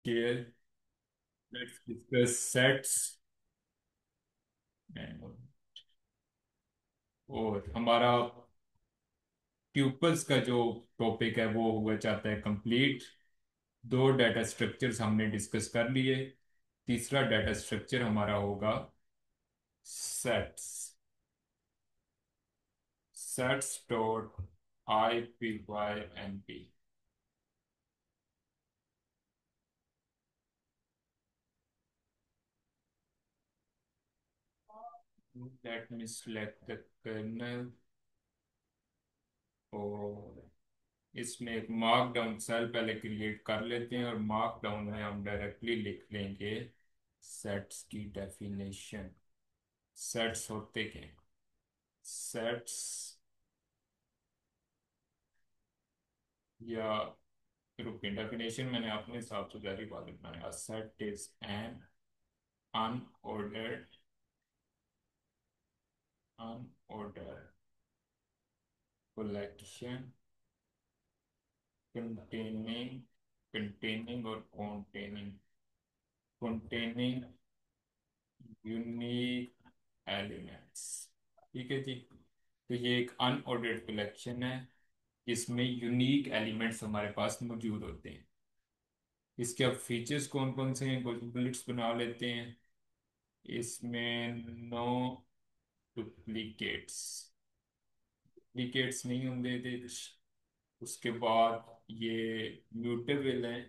Here, let's discuss sets और हमारा tuples का जो टॉपिक है वो हुआ चाहता है कंप्लीट। दो डाटा स्ट्रक्चर्स हमने डिस्कस कर लिए। तीसरा डाटा स्ट्रक्चर हमारा होगा sets. Sets dot I P Y N P. Let me select the kernel और इसमें एक मार्क डाउन सेल पहले क्रिएट कर लेते हैं और मार्क डाउन में हम डायरेक्टली लिख लेंगे सेट्स की डेफिनेशन। सेट्स होते क्या हैं? सेट्स या रुकिए, डेफिनेशन मैंने अपने हिसाब से जारी बात बनाया। Set is an unordered unordered collection containing containing और containing यूनिक एलिमेंट्स। ठीक है जी। तो ये एक अनऑर्डर्ड कलेक्शन है, इसमें यूनिक एलिमेंट्स हमारे पास मौजूद होते हैं। इसके अब फीचर्स कौन कौन से हैं, कुछ बुलेट्स बना लेते हैं। इसमें नो डुप्लीकेट्स, डुप्लीकेट्स नहीं होंगे थे। उसके बाद ये म्यूटेबल है,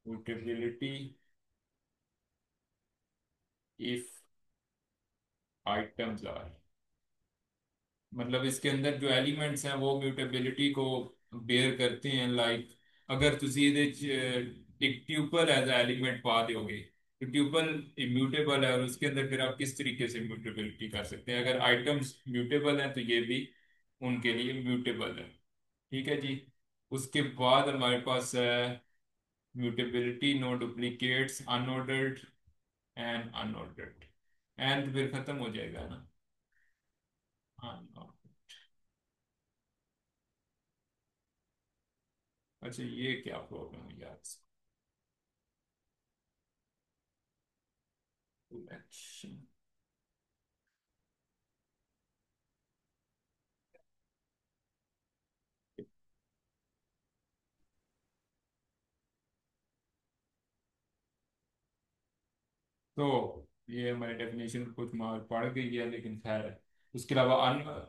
म्यूटेबिलिटी इफ आइटम्स आर, मतलब इसके अंदर जो एलिमेंट्स हैं वो म्यूटेबिलिटी को बेयर करते हैं। लाइक अगर ਤੁਸੀਂ ਇਹਦੇ ਚ एक ट्यूपल एज ए एलिमेंट पा दोगे तो ट्यूपल इम्यूटेबल है, और उसके अंदर फिर आप किस तरीके से म्यूटेबिलिटी कर सकते हैं। अगर आइटम्स म्यूटेबल हैं तो ये भी उनके लिए म्यूटेबल है। ठीक है जी। उसके बाद हमारे पास है mutability no duplicates unordered and unordered. And फिर खत्म हो जाएगा ना। हाँ। अच्छा, ये क्या प्रॉब्लम है यार। सिलेक्शन तो ये हमारी डेफिनेशन कुछ मार पड़ गई है, लेकिन खैर है। उसके अलावा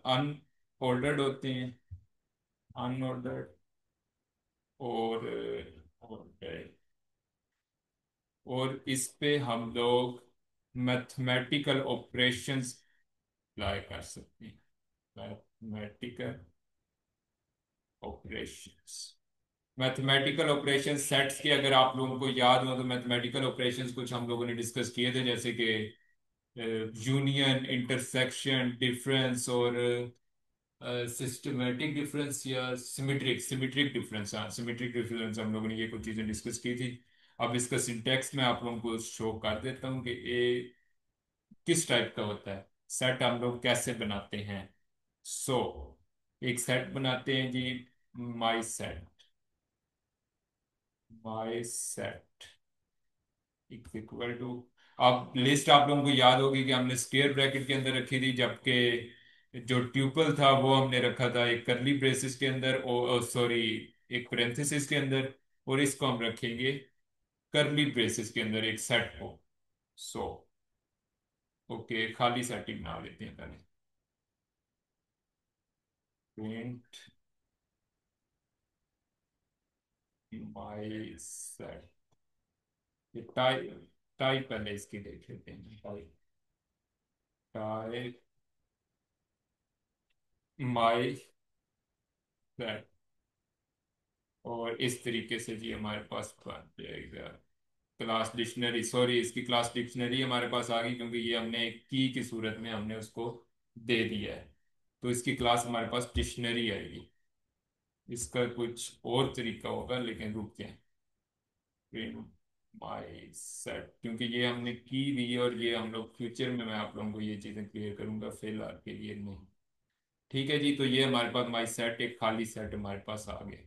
अनऑर्डर्ड होते हैं, अनऑर्डर्ड और और इस पे हम लोग मैथमेटिकल ऑपरेशंस अप्लाई कर सकते हैं। Mathematical operations, mathematical operation sets के अगर आप लोगों को याद हो तो मैथमेटिकल ऑपरेशंस कुछ हम लोगों ने डिस्कस किए थे, जैसे कि यूनियन, इंटरसेक्शन, डिफरेंस और सिस्टमेटिक डिफरेंस या सिमेट्रिक सिमेट्रिक डिफरेंस। हाँ, सिमेट्रिक डिफरेंस हम लोगों ने ये कुछ चीज़ें डिस्कस की थी। अब इसका सिंटेक्स मैं आप लोगों को शो कर देता हूँ कि ये किस टाइप का होता है। सेट हम लोग कैसे बनाते हैं। सो एक सेट बनाते हैं जी, my set. My set equal to, अब लिस्ट आप लोगों को याद होगी कि हमने स्क्वायर ब्रैकेट के अंदर रखी थी, जबकि जो ट्यूपल था वो हमने रखा था एक करली ब्रेसिस के अंदर, ओ सॉरी, एक पेरेंथेसिस के अंदर। और इसको हम रखेंगे करली ब्रेसिस के अंदर एक सेट को। सो ओके, खाली सेट ही बना लेते हैं पहले। Print my set, type type पहले इसकी देख लेते हैं। टाइप टाइप माई सेट, और इस तरीके से जी हमारे पास बन जाएगा क्लास डिक्शनरी। सॉरी, इसकी क्लास डिक्शनरी हमारे पास आ गई, क्योंकि ये हमने एक की सूरत में हमने उसको दे दिया है। तो इसकी क्लास हमारे पास डिक्शनरी आएगी। इसका कुछ और तरीका होगा, लेकिन रुक जाए। प्रिंट माई सेट, क्योंकि ये हमने की दी है, और ये हम लोग फ्यूचर में मैं आप लोगों को ये चीज़ें क्लियर करूंगा, फिलहाल के लिए नहीं। ठीक है जी। तो ये हमारे पास माई सेट, एक खाली सेट हमारे पास आ गया।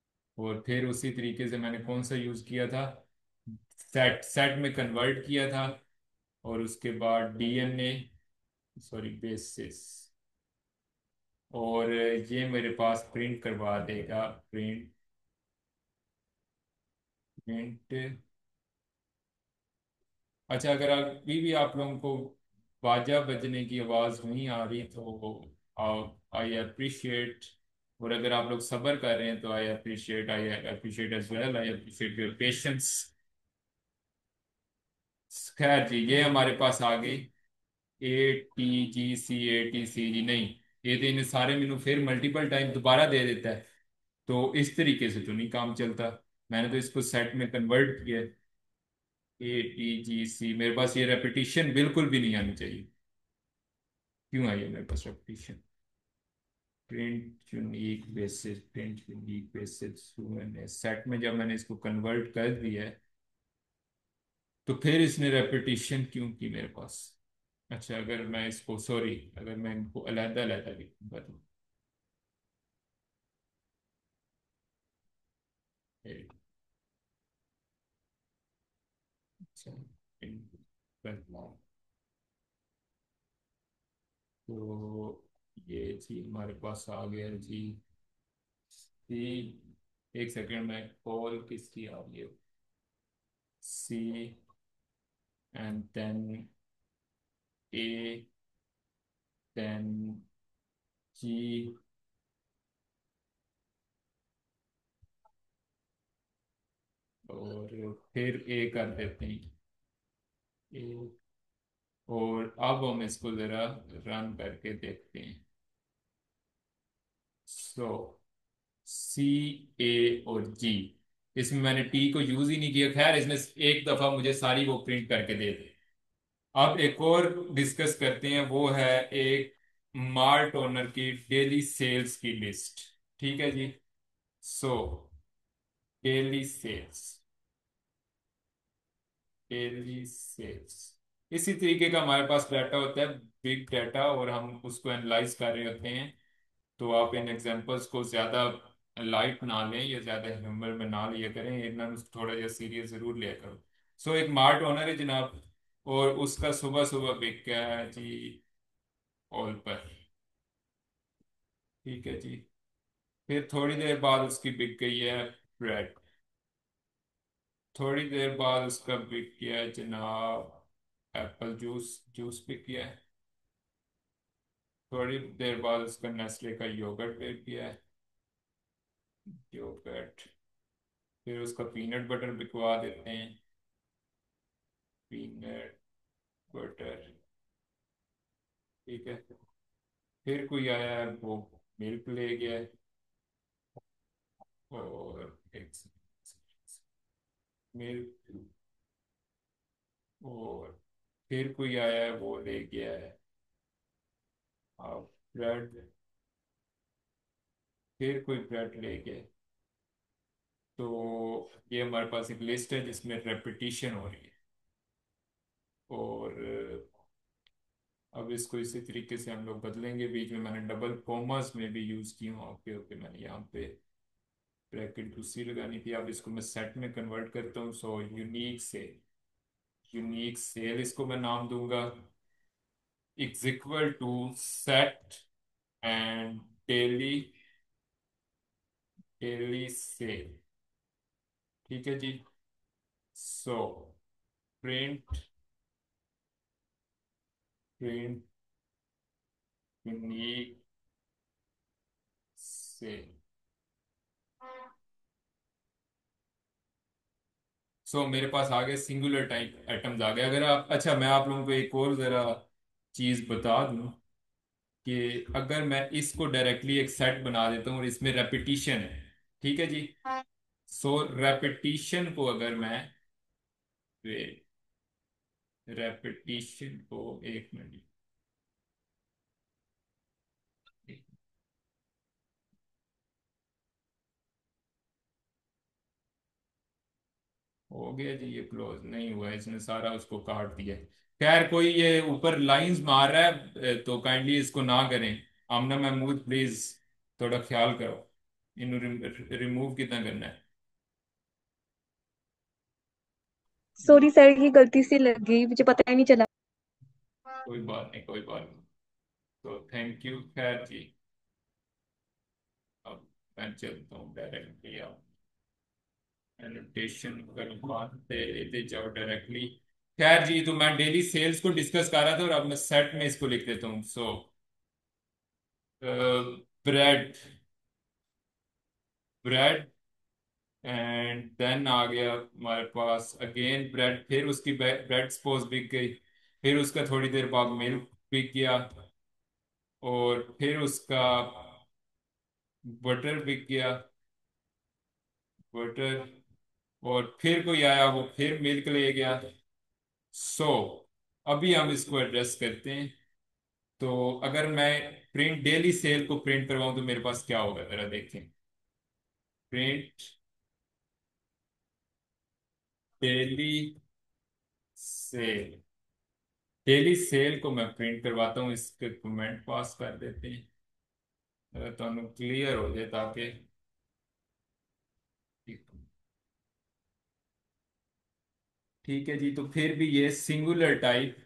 और फिर उसी तरीके से मैंने कौन सा यूज किया था, सेट सेट में कन्वर्ट किया था। और उसके बाद डीएनए, सॉरी बेसिस, और ये मेरे पास प्रिंट करवा देगा, प्रिंट प्रिंट। अच्छा, अगर अभी भी आप लोगों को बाजा बजने की आवाज़ नहीं आ रही तो आई अप्रिशिएट, और अगर आप लोग सब्र कर रहे हैं तो I appreciate as well, I appreciate your patience. खैर जी, ये हमारे पास आ गई ATGC, ATCG नहीं, ये तो इन्हें सारे मेनू फिर मल्टीपल टाइम दोबारा दे देता है, तो इस तरीके से तो नहीं काम चलता। मैंने तो इसको सेट में कन्वर्ट किया है। ATGC, मेरे पास ये रेपिटेशन बिल्कुल भी नहीं आनी चाहिए। क्यों आई है मेरे पास रेपिटेशन? प्रिंट यूनिक बेसिस मैंने सेट में जब मैंने इसको कन्वर्ट कर दिया है, तो फिर इसने रेपिटेशन क्यों की मेरे पास? अच्छा, अगर मैं इसको, सॉरी, अगर मैं इनको अलहदा अलहदा लिखूंगा तो फिर, अच्छा, print करना है। तो ये जी हमारे पास आ गया जी। सी, एक सेकंड में, कॉल किसकी आ रही है? सी एंड देन ए, देन जी, और फिर ए कर देते हैं, ए। और अब हम इसको जरा रन करके देखते हैं। सो सी, ए और जी, इसमें मैंने टी को यूज ही नहीं किया। खैर, इसने एक दफा मुझे सारी वो प्रिंट करके दे दी। अब एक और डिस्कस करते हैं, वो है एक मार्ट ओनर की डेली सेल्स की लिस्ट। ठीक है जी। So daily sales, daily sales, इसी तरीके का हमारे पास डाटा होता है, बिग डाटा, और हम उसको एनालाइज कर रहे होते हैं। तो आप इन एग्जांपल्स को ज़्यादा लाइट ना लें या ज़्यादा ह्यूमर में ना लिया करें, इतना थोड़ा या सीरियस ज़रूर लिया करो। सो एक मार्ट ओनर है जनाब, और उसका सुबह सुबह बिक गया है जी ऑल पर। ठीक है जी। फिर थोड़ी देर बाद उसकी बिक गई है ब्रेड। थोड़ी देर बाद उसका बिक गया है जनाब एप्पल जूस, जूस बिक गया है। थोड़ी देर बाद उसका नेस्ले का योगर्ट बिक गया है, योगर्ट। फिर उसका पीनट बटर बिकवा देते हैं, पीनट बटर। ठीक है। फिर कोई आया है, वो मिल्क ले गया है, और एक मिल्क, और फिर कोई आया है, वो ले गया है ब्रेड। फिर कोई ब्रेड ले गया है। तो ये हमारे पास एक लिस्ट है जिसमें रेपिटेशन हो रही है। और अब इसको इसी तरीके से हम लोग बदलेंगे। बीच में मैंने डबल कॉमर्स में भी यूज की हूँ, ओके ओके, मैंने यहाँ पे ब्रैकेट दूसरी लगानी थी। अब इसको मैं सेट में कन्वर्ट करता हूँ। सो यूनिक सेल इसको मैं नाम दूंगा, is equal to set and daily, daily sale. ठीक है जी। So print, print unique sale. So मेरे पास आ गए सिंगुलर टाइप आइटम्स आ गए। अगर आप, अच्छा, मैं आप लोगों को एक और जरा चीज बता दूं कि अगर मैं इसको डायरेक्टली एक सेट बना देता हूँ और इसमें रेपिटेशन है, ठीक है जी। सो रेपिटेशन को अगर मैं, रेपिटेशन को, एक मिनट, हो गया जी, ये क्लोज नहीं हुआ, इसने सारा उसको काट दिया। खैर, कोई ये ऊपर लाइंस मार रहा है तो काइंडली इसको ना करें। आमना महमूद प्लीज थोड़ा ख्याल करो। इन रिमूव कितना करना है? सॉरी सर, ये गलती से लग गई, मुझे पता ही नहीं चला। कोई बात नहीं, कोई बात नहीं। तो थैंक यू, खैर जी। अब मैं चलता हूँ डायरेक्टली, आप एनोटेशन करते जाओ डायरेक्टली। खैर जी, तो मैं डेली सेल्स को डिस्कस कर रहा था और अब मैं सेट में इसको लिख देता हूँ। सो ब्रेड, ब्रेड एंड देन आ गया हमारे पास अगेन ब्रेड, फिर उसकी ब्रेड सपोज बिक गई, फिर उसका थोड़ी देर बाद मिल्क बिक गया, और फिर उसका बटर बिक गया, बटर, और फिर कोई आया वो फिर मिल्क ले गया। सो अभी हम इसको एड्रेस करते हैं। तो अगर मैं प्रिंट डेली सेल को प्रिंट करवाऊं तो मेरे पास क्या होगा, जरा देखें। Print daily cell, daily cell को मैं प्रिंट करवाता हूँ, इसके कमेंट पास कर देते हैं तो क्लियर हो जाए, ताकि ठीक है जी। तो फिर भी ये सिंगुलर टाइप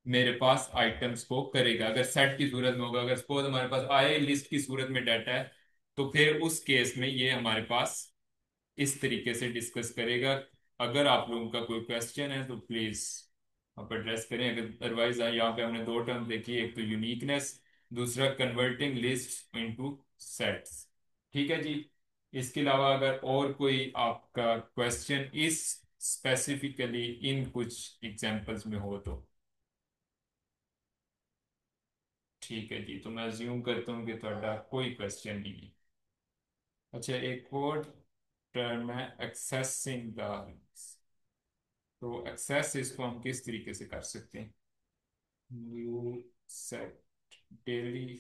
मेरे पास आइटम्स को करेगा अगर सेट की सूरत में होगा। अगर सपोज हमारे पास आए लिस्ट की सूरत में डाटा है, तो फिर उस केस में ये हमारे पास इस तरीके से डिस्कस करेगा। अगर आप लोगों का कोई क्वेश्चन है तो प्लीज आप एड्रेस करें। अगर अदरवाइज यहाँ पे हमने दो टर्म देखी, एक तो यूनिकनेस, दूसरा कन्वर्टिंग लिस्ट इनटू सेट्स। ठीक है जी। इसके अलावा अगर और कोई आपका क्वेश्चन इस स्पेसिफिकली इन कुछ एग्जांपल्स में हो तो ठीक है जी। तो मैं अज्यूम करता हूँ कि ਤੁਹਾਡਾ कोई क्वेश्चन नहीं है। अच्छा, एक और टर्म है एक्सेसिंग द, तो एक्सेस इसको हम किस तरीके से कर सकते हैं? New set daily,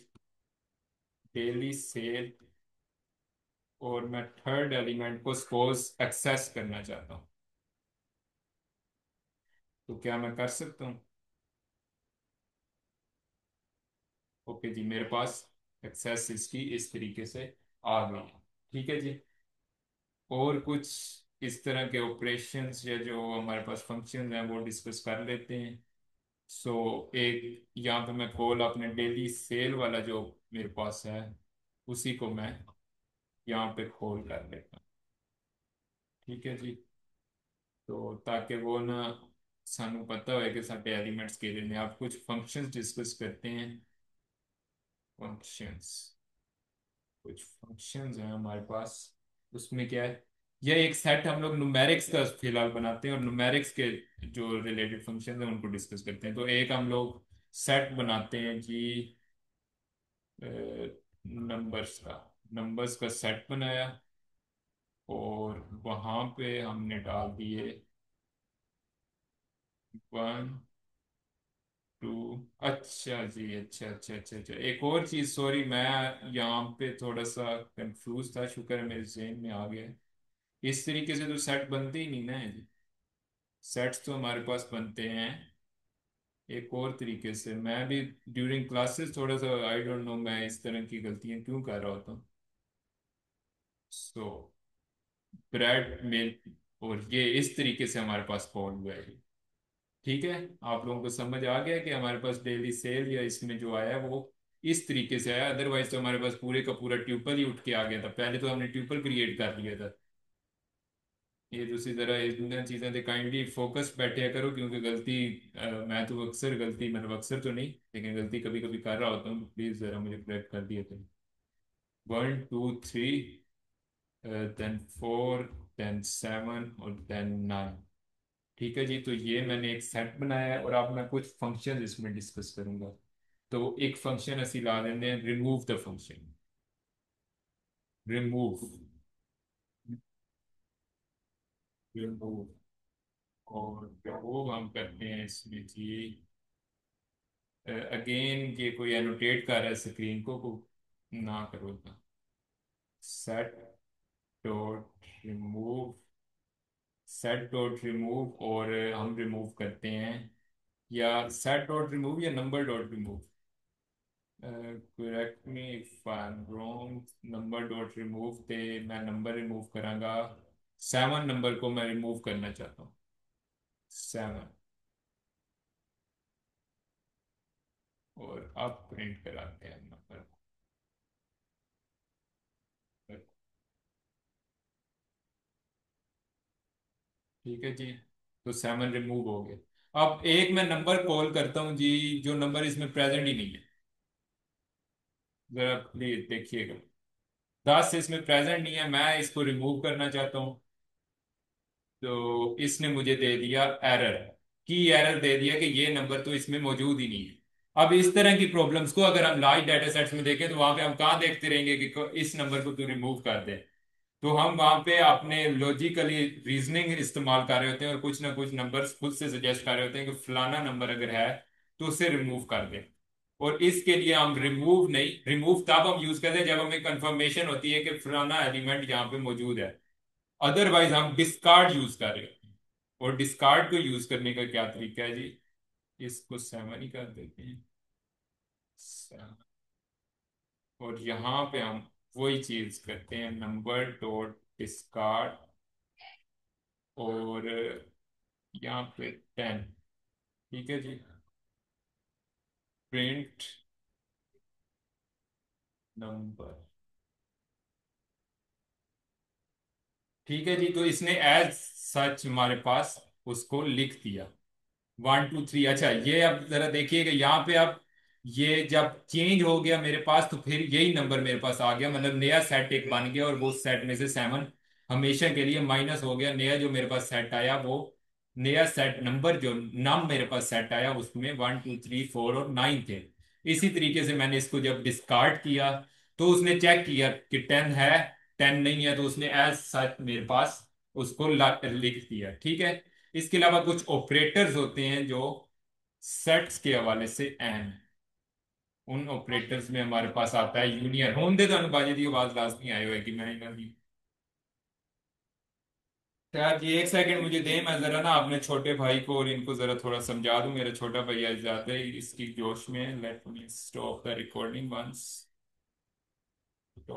daily cell, और मैं थर्ड एलिमेंट को सपोज एक्सेस करना चाहता हूँ, तो क्या मैं कर सकता हूँ? ओके जी, मेरे पास एक्सेस इसकी इस तरीके से आ गई है। ठीक है जी। और कुछ इस तरह के ऑपरेशंस या जो हमारे पास फंक्शन हैं वो डिस्कस कर लेते हैं। सो एक यहाँ पे मैं कॉल अपने डेली सेल वाला जो मेरे पास है उसी को मैं यहाँ पे कॉल कर लेता हूँ। ठीक है जी। तो ताकि वो ना सानू पता हो कि सारे एलिमेंट्स के लिए आप कुछ फंक्शंस डिस्कस करते हैं। फंक्शंस, कुछ फंक्शंस हैं हमारे पास, उसमें क्या है, यह एक सेट हम लोग न्यूमेरिक्स का फिलहाल बनाते हैं और न्यूमेरिक्स के जो रिलेटेड फंक्शन हैं उनको डिस्कस करते हैं। तो एक हम लोग सेट बनाते हैं जी, नंबर्स का, नंबर्स का सेट बनाया और वहां पे हमने डाल दिए 1 2। अच्छा जी, अच्छा अच्छा अच्छा अच्छा, एक और चीज, सॉरी मैं यहाँ पे थोड़ा सा कंफ्यूज था, शुक्र है मेरे जहन में आ गया। इस तरीके से तो सेट बनते ही नहीं ना है जी। सेट्स तो हमारे पास बनते हैं एक और तरीके से। मैं भी ड्यूरिंग क्लासेस थोड़ा सा आई डोंट नो मैं इस तरह की गलतियां क्यों कर रहा होता हूँ। सो ब्रेड मिल्क, और ये इस तरीके से हमारे पास कॉल हुआ है। ठीक है, आप लोगों को समझ आ गया कि हमारे पास डेली सेल या इसमें जो आया है वो इस तरीके से आया। अदरवाइज तो हमारे पास पूरे का पूरा ट्यूपल ही उठ के आ गया था, पहले तो हमने ट्यूपल क्रिएट कर लिया था। ये दूसरी तरह इन चीज़ें से काइंडली फोकस बैठे करो, क्योंकि गलती मैं तो अक्सर गलती, मतलब अक्सर तो नहीं लेकिन गलती कभी कभी कर रहा होता हूँ, प्लीज़ ज़रा मुझे करेक्ट कर दिए थे। 1 2 3, देन 4, देन 7 और देन 9। ठीक है जी। तो ये मैंने एक सेट बनाया है और अब मैं कुछ फंक्शन इसमें डिस्कस करूंगा। तो एक फंक्शन ਅਸੀਂ ਲਾ ਦਿੰਦੇ हैं remove the function, remove, remove, और रिमूव हम करते हैं इसमें जी, अगेन ये कोई एनोटेट कर रहा है स्क्रीन को ना करो ना। Set dot remove, set dot remove, और हम रिमूव करते हैं, या सेट डॉट रिमूव या number dot remove, correct me if I am wrong, number dot remove थे, मैं नंबर रिमूव करांगा, 7 नंबर को मैं रिमूव करना चाहता हूँ, 7, और अब प्रिंट कराते हैं नंबर। ठीक है जी, तो 7 रिमूव हो गए। अब एक मैं नंबर कॉल करता हूँ जी, जो नंबर इसमें प्रेजेंट ही नहीं है, जरा प्लीज देखिएगा। 10 इसमें प्रेजेंट नहीं है, मैं इसको रिमूव करना चाहता हूँ। तो इसने मुझे दे दिया एरर, की एरर दे दिया कि ये नंबर तो इसमें मौजूद ही नहीं है। अब इस तरह की प्रॉब्लम्स को अगर हम लाइव डाटा सेट्स में देखें तो वहां पे हम कहाँ देखते रहेंगे कि इस नंबर को तो रिमूव कर दे। तो हम वहां पे अपने लॉजिकली रीजनिंग इस्तेमाल कर रहे होते हैं और कुछ ना कुछ नंबर्स खुद से सजेस्ट कर रहे होते हैं कि फलाना नंबर अगर है तो उसे रिमूव कर दे। और इसके लिए हम रिमूव नहीं, रिमूव तब हम यूज करते हैं जब हमें कंफर्मेशन होती है कि फलाना एलिमेंट यहाँ पे मौजूद है। अदरवाइज हम डिस्कार्ड यूज कर रहे हैं। और डिस्कार्ड को यूज करने का क्या तरीका है जी, इसको 7 ही कर देते हैं, 7। और यहाँ पे हम वही चीज करते हैं, नंबर डॉट डिस्कार्ड, और यहाँ पे 10। ठीक है जी, प्रिंट नंबर। ठीक है जी, तो इसने एज सच हमारे पास उसको लिख दिया, 1 2 3। अच्छा, ये अब जरा देखिएगा यहाँ पे, अब ये जब चेंज हो गया मेरे पास तो फिर यही नंबर मेरे पास आ गया, मतलब नया सेट एक बन गया, और वो सेट में से 7 हमेशा के लिए माइनस हो गया। नया जो मेरे पास सेट आया वो नया सेट नंबर, जो नाम मेरे पास सेट आया उसमें 1 2 3 4 और 9 थे। इसी तरीके से मैंने इसको जब डिस्कार्ड किया तो उसने चेक किया कि 10 है, 10 नहीं है, तो उसने एज सच मेरे पास उसको लिख दिया। ठीक है, इसके अलावा कुछ ऑपरेटर्स होते हैं जो सेट्स के हवाले से अहम है। उन ऑपरेटर्स में हमारे पास आता है यूनियन। होंदे तो अनुबाजी की आवाज लाजमी आई होगी, मैं इन्हें भी। खैर जी, एक सेकंड मुझे दें, मैं जरा ना अपने छोटे भाई को और इनको जरा थोड़ा समझा दूं। मेरा छोटा भैया ज्यादा ही इसकी जोश में, let me stop the recording once.